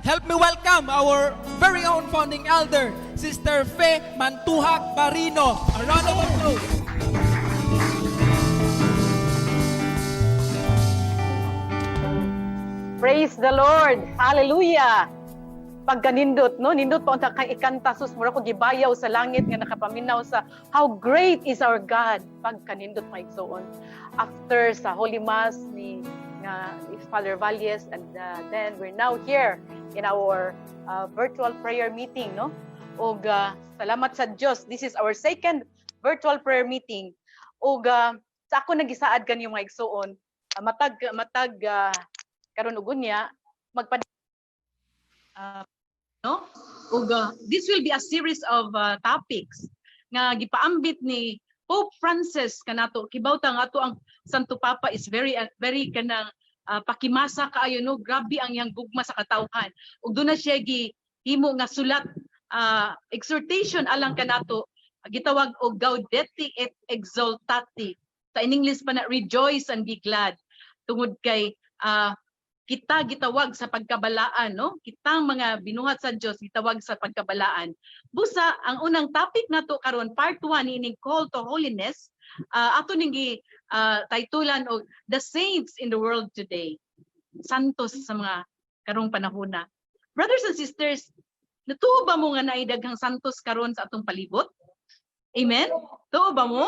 help me welcome our very own founding elder, Sister Fe Mantuhak Barino. A round of applause. Praise the Lord. Hallelujah. Pagkanindot, no? Nindot po ang ikanta sus mura ko gibayaw sa langit nga nakapaminaw sa how great is our God. Pagkanindot maigsoon. After sa Holy Mass ni Father Valles, and then we're now here in our virtual prayer meeting, no? Og salamat sa Dios. This is our second virtual prayer meeting. Og sa ako nagisaad kanyo mga igsoon, matag karon ugunya magpad no? Og this will be a series of topics nga gipaambit ni Pope Francis kanato. Kibawta nga ato ang Santo Papa is very kanang pakimasa kaayo, no? Grabe ang iyang gugma sa katawhan. Ug doon na siya gihimo nga sulat, exhortation alang kanato, gitawag og Gaudete et Exsultate. Sa in English pa na rejoice and be glad. Tungod kay kita gitawag sa pagkabalaan, no? Kitang mga binuhat sa Dios gitawag sa pagkabalaan. Busa ang unang topic nato karon, part 1 ining call to holiness, ato ning titulan og the saints in the world today. Santos sa mga karong panahona. Brothers and sisters, natuo ba mo nga naay daghang santos karon sa atong palibot? Amen? Tuo ba mo?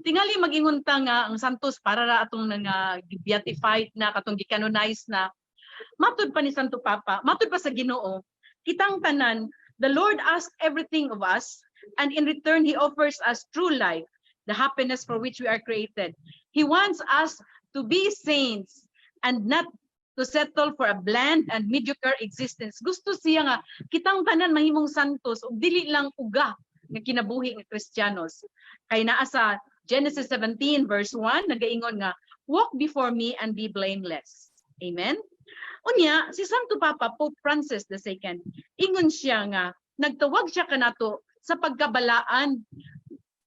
Tingali mag-ingunta nga ang santos para ra atong beatified na, katong gi-canonize na. Matud pa ni Santo Papa, matud pa sa Ginoo, kitang tanan, the Lord asked everything of us, and in return He offers us true life, the happiness for which we are created. He wants us to be saints and not to settle for a bland and mediocre existence. Gusto siya nga kitang tanan mahimong santos ug dili lang uga nga kinabuhi nga Kristiyanos. Kay naa sa Genesis 17 verse 1 nagaingon nga, walk before me and be blameless. Amen. Unya si Santo Papa Pope Francis II, ingon siya nga nagtawag siya kanato sa pagkabalaan.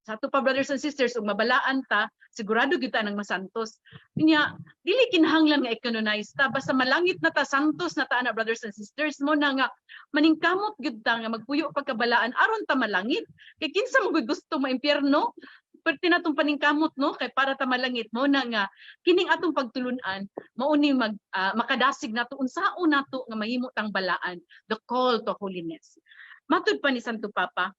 Sa ato pa brothers and sisters, ug mabalaan ta, sigurado kita nang masantos. Unya dili kinahanglan nga i-canonize ta, basta malangit na ta, santos na ta na brothers and sisters mo na nga maningkamot gyud ta nga magpuyo pagkabalaan aron ta malangit. Kay kinsa mo gusto maimpyerno? Perti natong paningkamot, no? Kay para ta malangit mo na nga kining atong pagtulunan mao ni makadasig nato unsaon nato nga mahimo tang balaan, the call to holiness. Matud pa ni Santo Papa,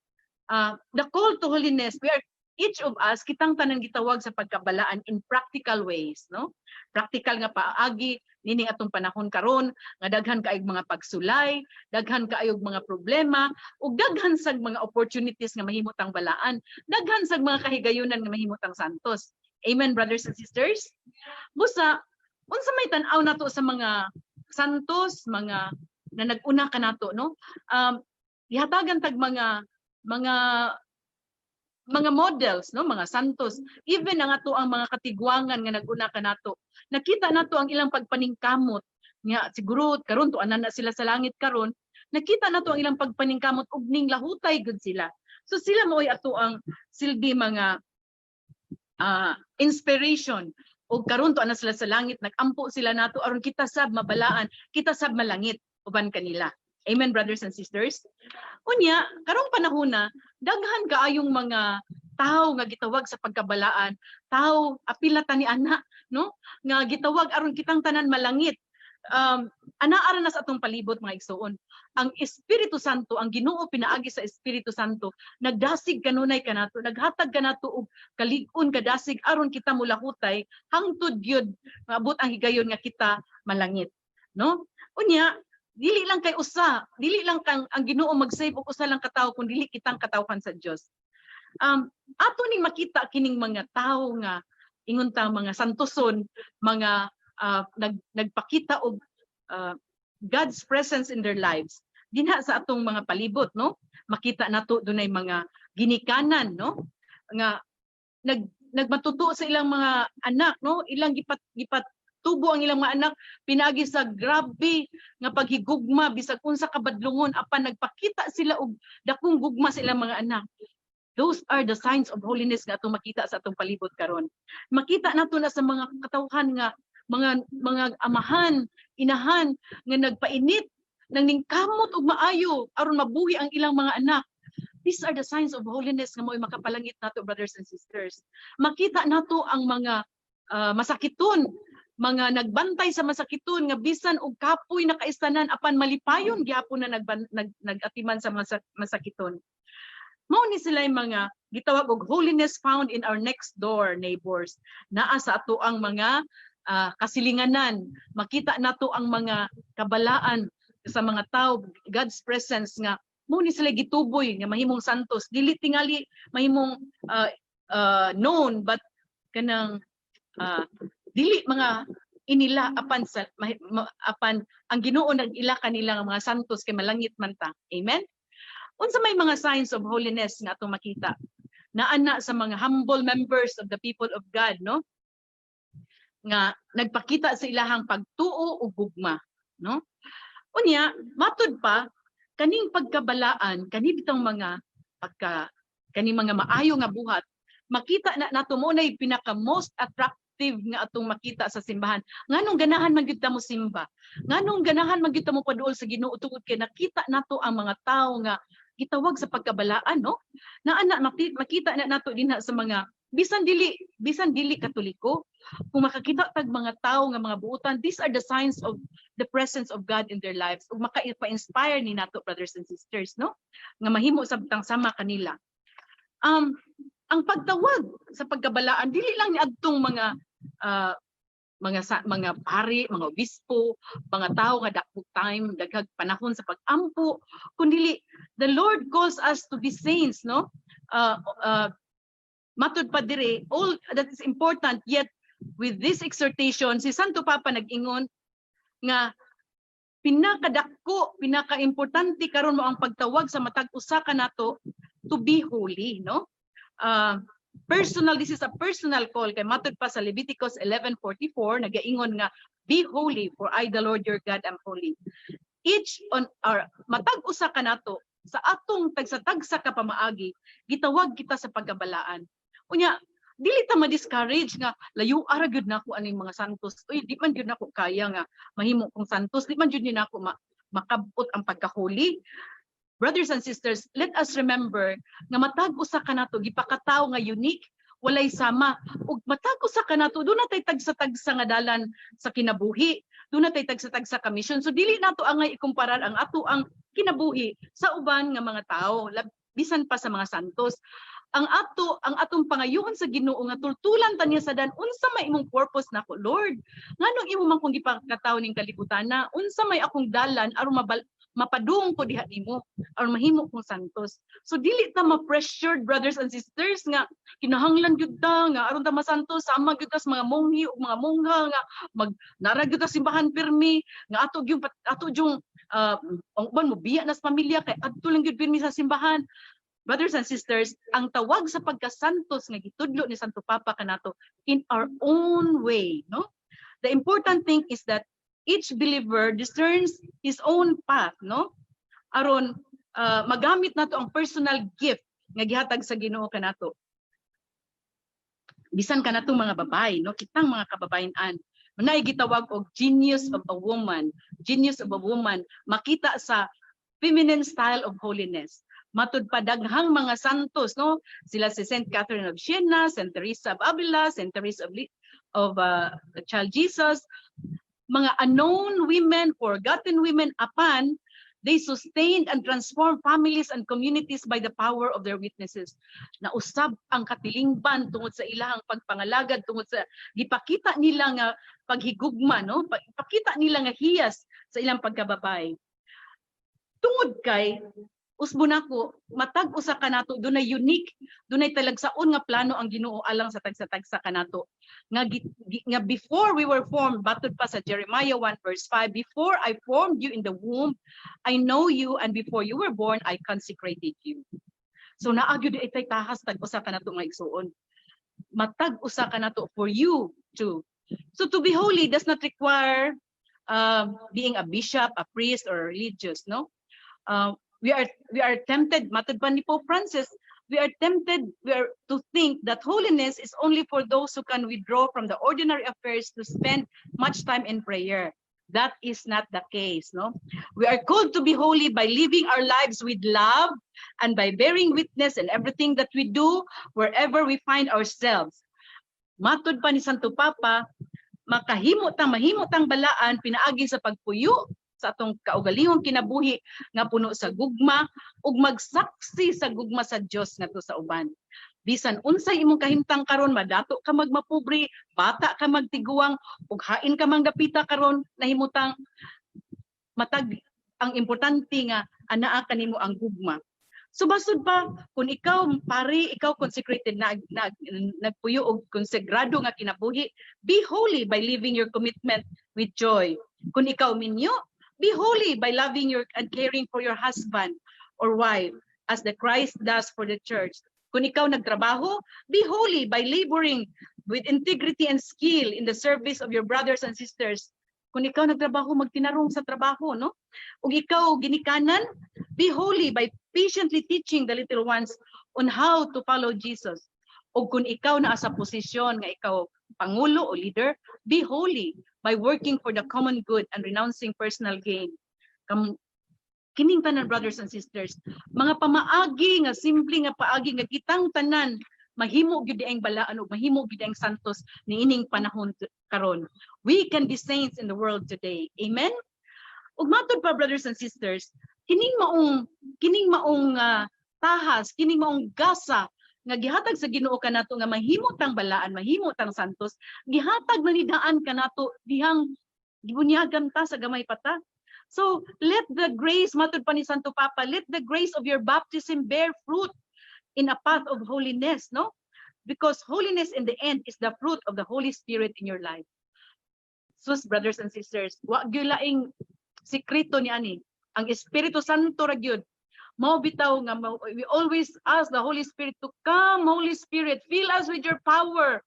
the call to holiness, we are each of us kitang tanan gitawag sa pagkabalaan in practical ways, no? Practical nga paagi nining atong panahon karon nga daghan kaayog mga pagsulay, daghan kaayog mga problema, ug daghan sad mga opportunities nga mahimutang balaan, daghan sad mga kahigayunan nga mahimutang santos. Amen, brothers and sisters. Busa unsa may tan-aw nato sa mga santos, mga na nag-una kanato, no? Gihatagan tag mga models, no, mga santos, even ang ato ang mga katigwangan nga naguna kanato, nakita nato ang ilang pagpaningkamot nga siguro karon to anan na sila sa langit karon, nakita nato ang ilang pagpaningkamot ug ning lahutay gud sila. So sila maoy ato ang silbi mga inspiration, ug karon to anan sila sa langit, nagampo sila nato aron kita sab mabalaan, kita sab malangit uban kanila. Amen, brothers and sisters. Unya, karong panahona, daghan kaayong mga tao nga gitawag sa pagkabalaan, tao apila ta ni ana, no? Nga gitawag aron kitang tanan malangit. Anaara na sa atong palibot mga igsoon. Ang Espiritu Santo, ang Ginoo pinaagi sa Espiritu Santo, nagdasig kanunay kanato, naghatag kanato og kalig-on kadasig aron kita mulahutay hangtod gyud maabot ang higayon nga kita malangit, no? Unya, dili lang kay usa, dili lang kang ang Ginoo mag-save og usa lang katawo kun dili kitang katawhan sa Dios. Ato ning makita kining mga tawo nga ingon ta mga santoson, mga nagpakita og God's presence in their lives. Dinha sa atong mga palibot, no? Makita nato dunay mga ginikanan, no? Nga nagmatuto sa ilang mga anak, no? Ilang gipat tubo ang ilang mga anak, pinagi sa grabe nga paghigugma bisag unsa kabadlungon apan nagpakita sila og dakong gugma sa ilang mga anak. Those are the signs of holiness nga atong makita sa atong palibot karon. Makita nato na sa mga katawhan nga mga amahan, inahan nga nagpainit nang ningkamot ug maayo aron mabuhi ang ilang mga anak. These are the signs of holiness nga mo'y makapalangit nato, brothers and sisters. Makita nato ang mga masakiton, mga nagbantay sa masakiton nga bisan og kapoy na kaistanan apan malipayon gyapon na nagatiman sa masakiton. Mao ni sila mga gitawag og holiness found in our next door neighbors. Naa sa ato ang mga kasilinganan, makita nato ang mga kabalaan sa mga tao, God's presence nga mo ni sila gituboy nga mahimong santos, dili tingali mahimong known but kanang dili mga inila apan apan ang Ginoo nag-ila kanila nga mga santos kay malangit man ta. Amen. Unsa may mga signs of holiness nga atong makita naana sa mga humble members of the people of God, no? Nga nagpakita sa ilahang pagtuo ug gugma, no? Unya matud pa kaning pagkabalaan, kani bitang mga kaning mga maayo nga buhat, makita na nato mo nay pinaka most attractive nga atong makita sa simbahan. Nganong ganahan man gyud ta mo simba? Nganong ganahan man gyud ta mo paduol sa Ginoo tungod kay nakita nato ang mga tawo nga gitawag sa pagkabalaan, no? Naana makita na nato dinha sa mga bisan dili Katoliko, kung makakita tag mga tao nga mga buutan, these are the signs of the presence of God in their lives. Ug maka-inspire ni nato, brothers and sisters, no? Nga mahimo sabtang sama kanila. Ang pagtawag sa pagkabalaan dili lang ni adtong mga pari, mga obispo, mga tao nga dakong time, daghang panahon sa pag-ampo, kundi the Lord calls us to be saints, no? Matud pa dire, all that is important, yet with this exhortation, si Santo Papa nag-ingon nga pinakadako, pinaka-importante karon mo ang pagtawag sa matag usa ka nato to be holy, no? Personal, this is a personal call kay matud pa sa Leviticus 11:44 nagaingon nga be holy for I the Lord your God am holy. Each on our matag usa ka nato sa atong tagsa-tagsa ka pamaagi gitawag kita sa pagkabalaan. Unya dili ta ma-discourage nga layo ara gyud nako aning mga santos. Uy, di man gyud nako kaya nga mahimo kong santos, di man gyud ni nako makabot ang pagka-holy. Brothers and sisters, let us remember nga matag usa ka nato gipakatawo nga unique, walay sama. Ug matag usa ka nato doon natay tagsa-tagsa nga dalan sa kinabuhi, doon natay tagsa-tagsa ka mission. So dili nato angay ikumparar ang ato ang kinabuhi sa uban nga mga tao, bisan pa sa mga santos. Ang atong pangayoon sa Ginoo nga tultulan ta niya sa dan unsa may imong purpose nako, Lord? Nganong imo man kung gipakataw ning kalibutan na unsa may akong dalan aron mapadung ko diha nimo aron mahimo kong santos. So dili ta ma-pressured, brothers and sisters, nga kinahanglan gyud ta nga aron ta masantos sama gyud ta sa mga monghi ug mga mongha nga nara gyud ta simbahan pirmi nga ato yung ang uban mo biya na sa pamilya kay adto lang gyud pirmi sa simbahan. Brothers and sisters, ang tawag sa pagkasantos nga gitudlo ni Santo Papa kanato in our own way, no? The important thing is that each believer discerns his own path, no? Aron magamit nato ang personal gift nga gihatag sa Ginoo kanato. Bisan kanato mga babay, no? Kitang mga kababayan-an, manay gitawag og genius of a woman. Genius of a woman makita sa feminine style of holiness. Matud pa daghang mga santos, no? Sila si Saint Catherine of Siena, Saint Teresa of Avila, Saint Teresa of the Child Jesus, mga unknown women, forgotten women, apan they sustained and transformed families and communities by the power of their witnesses. Nausab ang katilingban tungod sa ilahang pagpangalagad, tungod sa gipakita nila nga paghigugma, no? Ipakita nila nga hiyas sa ilang pagkababay. Tungod kay usbo nako matag usa kanato dunay unique, dunay talagsaon nga plano ang Ginoo alang sa tagsa-tagsa kanato nga before we were formed, batud pa sa Jeremiah 1:5, before I formed you in the womb I know you, and before you were born I consecrated you. So naa gyud itay tahas tag usa kanato nga igsuon, matag usa kanato for you too. So to be holy does not require being a bishop, a priest, or religious, no? We are tempted, matud pa ni Pope Francis, we are tempted to think that holiness is only for those who can withdraw from the ordinary affairs to spend much time in prayer. That is not the case, no? We are called to be holy by living our lives with love and by bearing witness in everything that we do wherever we find ourselves. Matud pa ni Santo Papa, mahimot ang balaan pinaagi sa pagpuyo sa atong kaugalingong kinabuhi nga puno sa gugma ug magsaksi sa gugma sa Dios ngadto sa uban. Bisan unsay imong kahimtang karon, madato ka magmapobre, bata ka magtiguang ug hain ka manggapita karon, nahimutang matag ang importante nga anaa kanimo ang gugma. So basod pa kung ikaw pare, ikaw consecrated na nagpuyo og konsegrado nga kinabuhi, be holy by living your commitment with joy. Kung ikaw minyo, be holy by loving and caring for your husband or wife as the Christ does for the church. Kung ikaw nagtrabaho, be holy by laboring with integrity and skill in the service of your brothers and sisters. Kung ikaw nagtrabaho, magtinarong sa trabaho, no? Ug ikaw ginikanan, be holy by patiently teaching the little ones on how to follow Jesus. Ug kung ikaw na sa posisyon nga ikaw pangulo o leader, be holy by working for the common good and renouncing personal gain. Kining tanan, brothers and sisters, mga pamaagi nga simple nga paagi nga kitang tanan mahimo gyud ang balaan ug mahimo gyud ang santos niining panahon karon. We can be saints in the world today. Amen. Ug matud pa, brothers and sisters, kining maong tahas, kining maong gasa nga gihatag sa Ginoo kanato nga mahimo tang balaan, mahimo tang santos, gihatag na ni daan kanato dihang gibunyagan ta sa gamay pata. So let the grace, matud pa ni Santo Papa, let the grace of your baptism bear fruit in a path of holiness, no? Because holiness in the end is the fruit of the Holy Spirit in your life. Sus, brothers and sisters, wa gyud laing sikreto ni ani. Ang Espiritu Santo ra gyud. Mao bitaw nga we always ask the Holy Spirit to come. Holy Spirit, fill us with your power.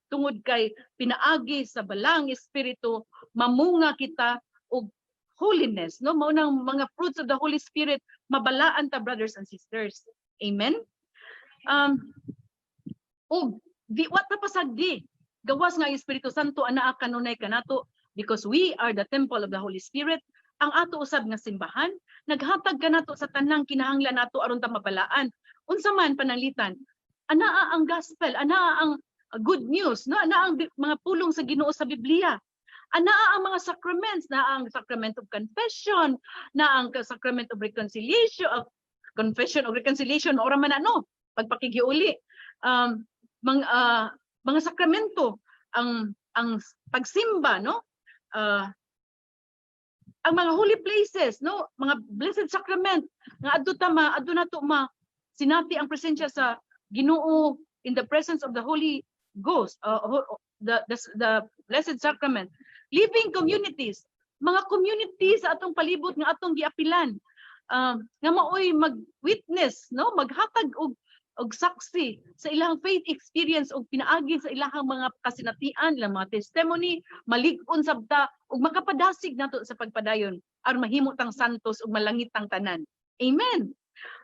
Tungod kay pinaagi sa balang Espiritu, mamunga kita og holiness, no? Mao nang mga fruits of the Holy Spirit mabalaan ta, brothers and sisters. Amen. What na pasagdi gawas nga Espiritu Santo anaa kanunay kanato, because we are the temple of the Holy Spirit. Ang ato usab nga simbahan naghatag kanato sa tanang kinahanglan nato aron ta mabalaan. Unsa man pananglitan, anaa ang gospel, anaa ang good news, no? Anaa ang mga pulong sa Ginoo sa Biblia. Anaa ang mga sacraments, na ang sacrament of confession, na ang sacrament of reconciliation, of confession of reconciliation, ora man ano, pagpakigiuli, mga sakramento, ang pagsimba, no? Ang mga holy places, no? Mga blessed sacrament nga adto nato sinati ang presensya sa Ginoo in the presence of the Holy Ghost, the blessed sacrament. Living communities, mga communities sa atong palibot nga atong giapilan, nga maoy mag-witness, no? Maghatag og saksi sa ilang faith experience og pinaagi sa ilang mga kasinatian, ilang mga testimony, malig-on sabta ug makapadasig nato sa pagpadayon aron mahimo tang santos ug malangit tang tanan. Amen.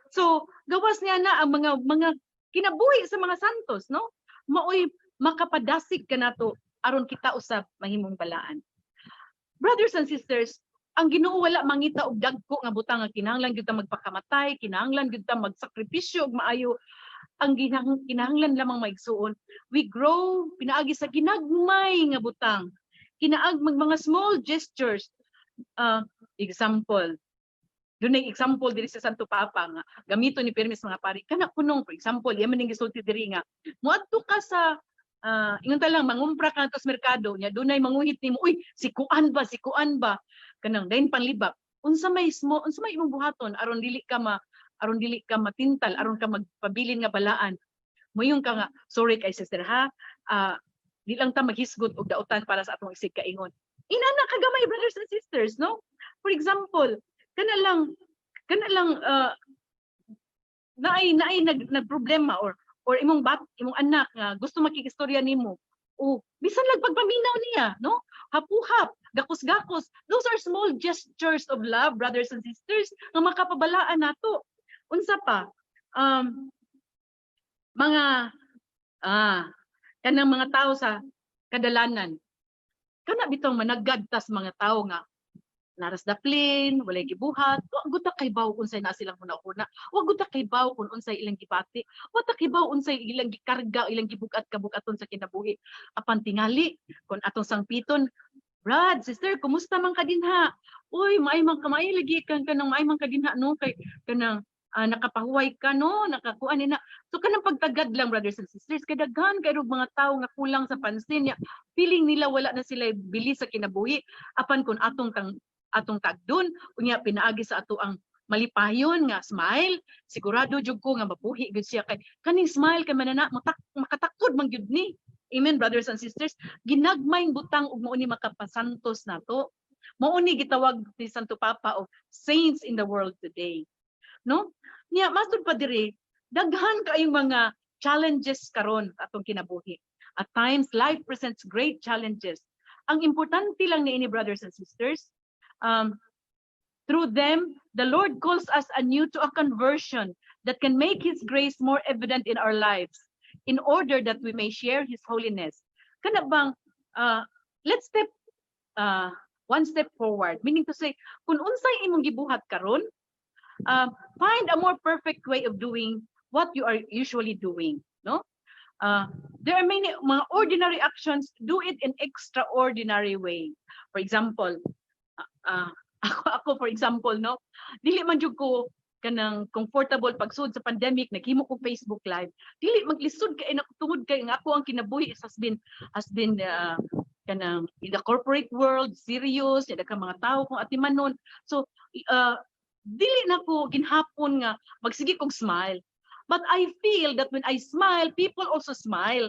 So gawas niya na ang mga kinabuhi sa mga santos, no? Maoy makapadasig kanato aron kita usab mahimong balaan. Brothers and sisters, ang Ginoo wala mangita og dagko nga butang nga kinahanglan gyud ta magpakamatay, kinahanglan gyud ta magsakripisyo og maayo. Ang kinahanglan lamang maigsuon, we grow pinaagi sa ginagmay nga butang. Kinaag mga small gestures. Example, dunay example diri sa Santo Papa nga gamito ni permis mga pari kana kunong, for example, yaman ning gisulti diri nga moadto ka sa ingon ta lang mangumpra ka sa merkado nya dunay manguhit nimo, uy sikuan ba kanang dayon panlibak, unsa may imong buhaton aron dili ka matintal, aron ka magpabilin nga balaan. Moyong ka nga, sorry kay sister ha, di lang ta maghisgot og dautan para sa atong isig kaingon. Inana kagamay, brothers and sisters, no? For example, kana lang naay nagproblema or imong anak nga gusto makikistorya nimo. O bisan lang pagpaminaw niya, no? Hapuhap, gakos-gakos. Those are small gestures of love, brothers and sisters, nga makapabalaan nato. Unsa pa? mga kanang mga tao sa kadalanan, kana bitong managgadtas mga tao nga naras daplin, walay gibuhat, wa gud ta kay baw unsay na silang una-una, wa gud ta kay baw kung unsay ilang gibati, wa ta kay baw unsay ilang gikarga, ilang gibugat-kabugaton sa kinabuhi. Apan tingali kun atong sangpiton, Brad, sister, kumusta man ka dinha? Uy, maay man ka, maay lagi kanang maay man ka dinha no kay kanang nakapahuway ka no, nakakuan ni na. So kanang pagtagad lang, brothers and sisters, kay daghan kay mga tao nga kulang sa pansin niya. Feeling nila wala na sila bili sa kinabuhi. Apan kun atong tagdon unya pinaagi sa ato ang malipayon nga smile, sigurado jud ko nga mapuhi gud siya kay kaning smile kay manana makatakod man gyud ni. Amen, brothers and sisters. Ginagmayng butang ug mao ni makapasantos nato. Mao ni gitawag ni Santo Papa of saints in the world today. No? Niya masud pa diri, daghan kaayong mga challenges karon atong kinabuhi. At times life presents great challenges. Ang importante lang ni ini, brothers and sisters, through them, the Lord calls us anew to a conversion that can make His grace more evident in our lives, in order that we may share His holiness. Kana bang, let's step one step forward. Meaning to say, kung unsay imong gibuhat karon, find a more perfect way of doing what you are usually doing. No? There are many mga ordinary actions. Do it in extraordinary way. For example, ako for example, no, dili man jud ko kanang comfortable pagsud sa pandemic, naghimo ko Facebook live, dili maglisod kay tungod kay nga ako ang kinabuhi has been kanang in the corporate world serious, ya ka mga tao kung atimanon. So dili na ko ginhapon nga magsige kog smile, but I feel that when I smile, people also smile.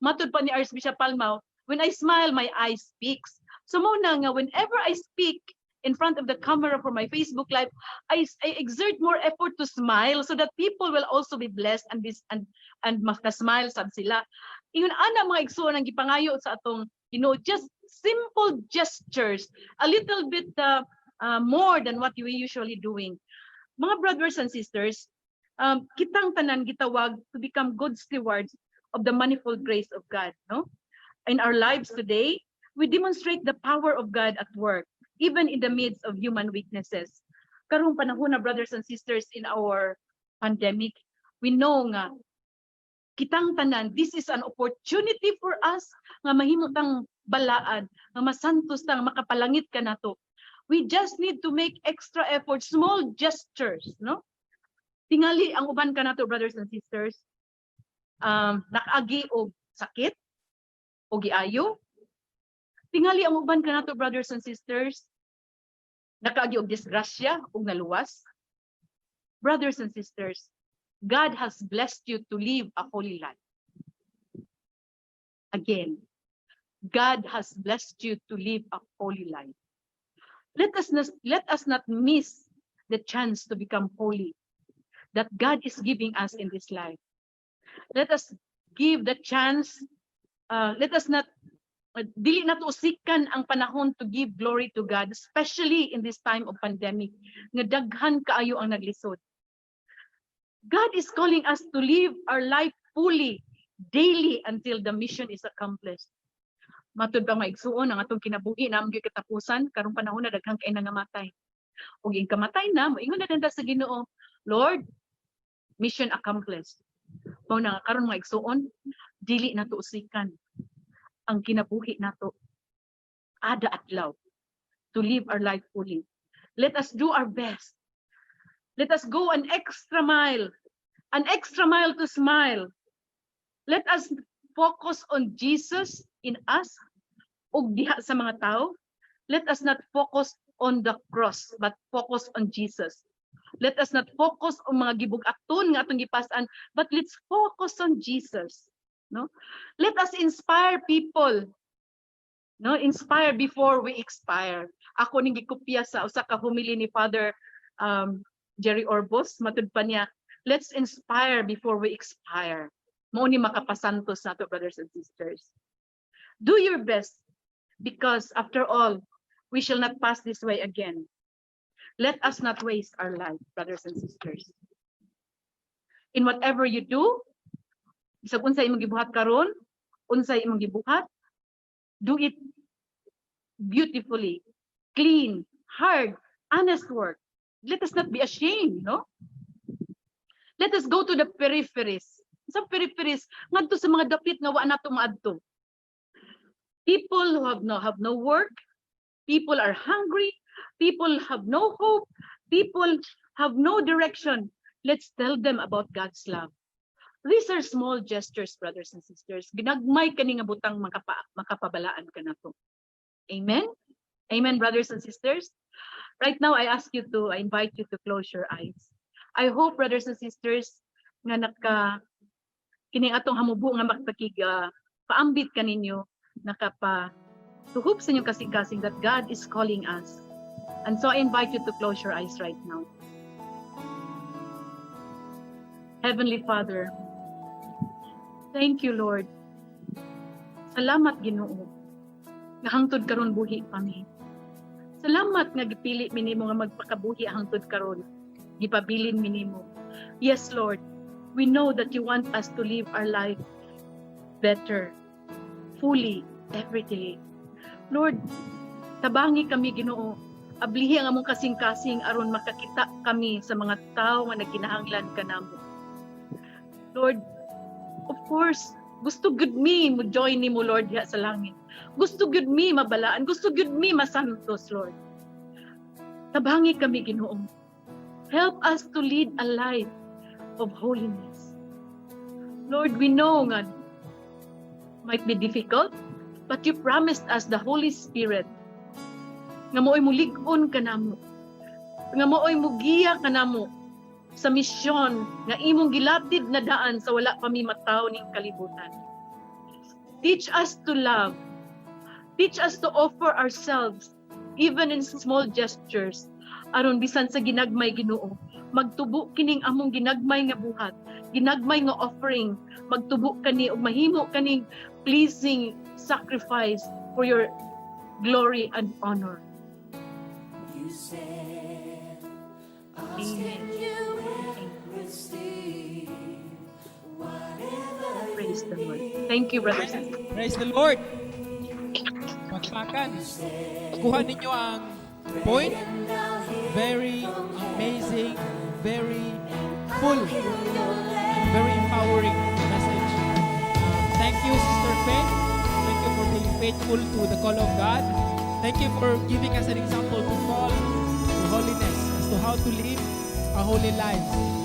Matud pa ni Archbishop Palmao, when I smile, my eyes speaks. So mo na nga whenever I speak in front of the camera for my Facebook live, I exert more effort to smile so that people will also be blessed and makasmile sad sila. Iyon ana mga igsoon ang gipangayo sa atong, just simple gestures, a little bit more than what we usually doing. Mga brothers and sisters, kitang tanan gitawag to become good stewards of the manifold grace of God, no? In our lives today, we demonstrate the power of God at work, even in the midst of human weaknesses. Karong panahon na, brothers and sisters, in our pandemic, we know nga, kitang tanan, this is an opportunity for us nga mahimutang balaan, nga masantos tang makapalangit ka nato. We just need to make extra effort, small gestures, no? Tingali ang uban ka nato, brothers and sisters, nakaagi og sakit, o giayo. Tingali ang uban ka nato, brothers and sisters, nakaagi og disgrasya o naluwas. Brothers and sisters, God has blessed you to live a holy life. Again, God has blessed you to live a holy life. Let us not miss the chance to become holy that God is giving us in this life. Let us give the chance. Let us not dili nato usikan ang panahon to give glory to God, especially in this time of pandemic, nga daghan kaayo ang naglisod. God is calling us to live our life fully, daily, until the mission is accomplished. Matud ba maigsuon ang atong kinabuhi na among katapusan, karong panahon na daghang kay nangamatay. Ug ing kamatay na, moingon na danda sa Ginoo, Lord, mission accomplished. Mao na karon maigsuon, dili nato usikan ang kinabuhi nato ada adlaw to live our life fully. Let us do our best. Let us go an extra mile to smile. Let us focus on Jesus in us ug diha sa mga tao. Let us not focus on the cross but focus on Jesus. Let us not focus on mga gibug-aton nga atong gipas-an, but let's focus on Jesus. No? Let us inspire people. No, inspire before we expire. Ako ning gikopya sa usa ka homily ni Father Jerry Orbos, matud pa niya, let's inspire before we expire. Mao ni makapasantos nato, brothers and sisters. Do your best, because after all, we shall not pass this way again. Let us not waste our life, brothers and sisters. In whatever you do, Bisag unsay imong gibuhat karon, unsay imong gibuhat, do it beautifully, clean, hard, honest work. Let us not be ashamed, no? Let us go to the peripheries. Sa peripheries, ngadto sa mga dapit nga wa nato maadto. People who have no work, people are hungry, people have no hope, people have no direction. Let's tell them about God's love. These are small gestures, brothers and sisters. Ginagmay kani nga butang makapabalaan ka nato. Amen? Amen, brothers and sisters? Right now, I invite you to close your eyes. I hope, brothers and sisters, nga kining atong hamubo nga paambit kaninyo, tuhop sa inyong kasing-kasing that God is calling us. And so I invite you to close your eyes right now. Heavenly Father, thank you, Lord. Salamat, Ginoo. Nga hangtod karon buhi kami. Salamat nga gipili mi nimo nga magpakabuhi hangtod karon. Gipabilin mi nimo. Yes, Lord. We know that you want us to live our life better, fully, every day. Lord, tabangi kami, Ginoo. Ablihi ang among kasing-kasing aron makakita kami sa mga tao nga nagkinahanglan kanamo. Lord, of course, gusto gud mi mo join nimo, Lord, diha sa langit. Gusto gud mi mabalaan, gusto gud mi masantos, Lord. Tabangi kami, Ginoo. Help us to lead a life of holiness. Lord, we know nga might be difficult, but you promised us the Holy Spirit nga mooy mulig-on kanamo, nga mooy mugiya kanamo sa misyon nga imong gilatid na daan sa wala pa mi mataw ning kalibutan. Teach us to love. Teach us to offer ourselves even in small gestures aron bisan sa ginagmay, Ginoo, magtubo kining among ginagmay nga buhat, ginagmay nga offering, magtubo kani ug mahimo kaning pleasing sacrifice for your glory and honor. You said, I'll Amen. stand you and receive whatever Praise the Lord. Thank you, brothers and sisters. Praise the Lord. Pagpakan. Kuha ninyo ang point. Very amazing, very full, and very empowering message. Thank you, Sister Faye. Thank you for being faithful to the call of God. Thank you for giving us an example to follow to holiness, as to how to live a holy life.